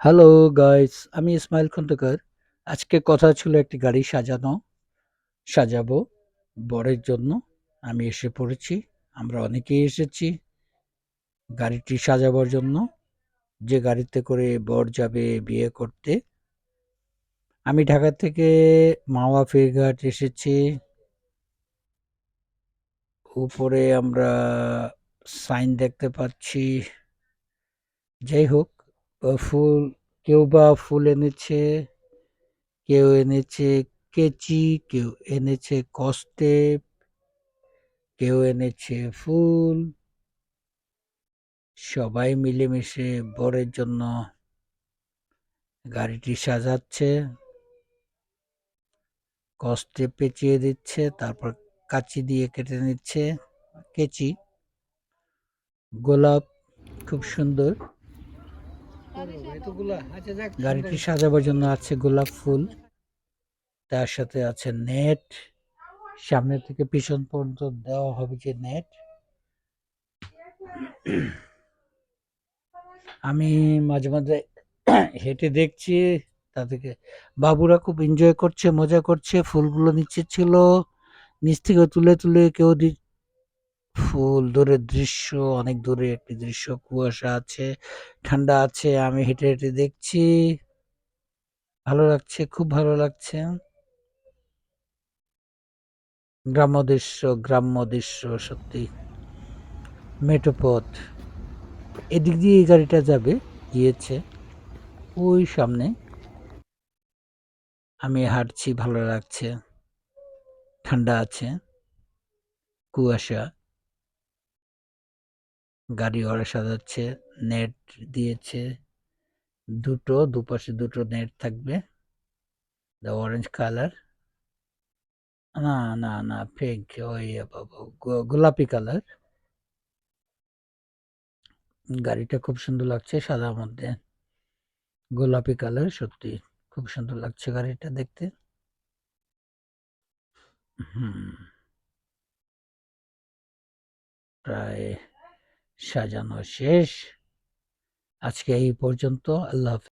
Hello guys, আমি ইসমাইল খন্দকার। আজকে কথা ছিল একটি গাড়ি সাজাবো বরের জন্য। আমি এসে পড়েছি। আমরা অনেকেই এসেছি গাড়িটি সাজাবার জন্য, যে গাড়িতে করে বর যাবে বিয়ে করতে। আমি ঢাকা থেকে মাওয়া ফেরঘাট এসেছি। উপরে আমরা সাইন দেখতে পাচ্ছি। যাই হোক, ফুল, কেউ বা ফুল এনেছে, কেউ এনেছে কেচি, কেউ এনেছে কস্টেপ, কেউ এনেছে ফুল। সবাই মিলেমিশে বরের জন্য গাড়িটি সাজাচ্ছে, কস্টেপ পেঁচিয়ে দিচ্ছে, তারপর কাঁচি দিয়ে কেটে নিচ্ছে। কেচি, গোলাপ, খুব সুন্দর। গাড়িটি সাজাবার জন্য আছে গোলাপ ফুল, তার সাথে আছে নেট। সামনে থেকে পিছন পর্যন্ত দেওয়া হবে যে নেট। আমি মাঝে মাঝে হেঁটে দেখছি তাদেরকে, বাবুরা খুব এনজয় করছে, মজা করছে। ফুলগুলো নিচে ছিল, নিচ থেকে তুলে তুলে কেউ ফুল। দূরের দৃশ্য, অনেক দূরে একটি দৃশ্য, কুয়াশা আছে, ঠান্ডা আছে। আমি হেঁটে হেঁটে দেখছি, ভালো লাগছে, খুব ভালো লাগছে। গ্রাম্য দৃশ্য সত্যি। মেঠোপথ, এদিক দিয়ে এই গাড়িটা যাবে, গিয়েছে ওই সামনে। আমি হাঁটছি, ভালো লাগছে, ঠান্ডা আছে, কুয়াশা। গাড়ি ওরা সাজাচ্ছে, নেট দিয়েছে দুপাশে দুটো নেট থাকবে, অরেঞ্জ কালার। না, না, না, পিঙ্ক, ওই বাবা, গোলাপি কালার। গাড়িটা খুব সুন্দর লাগছে, সাদার মধ্যে গোলাপি কালার। সত্যি খুব সুন্দর লাগছে গাড়িটা দেখতে। হুম, প্রায় সাজানো শেষ। আজকে এই পর্যন্ত। আল্লাহ হাফেজ।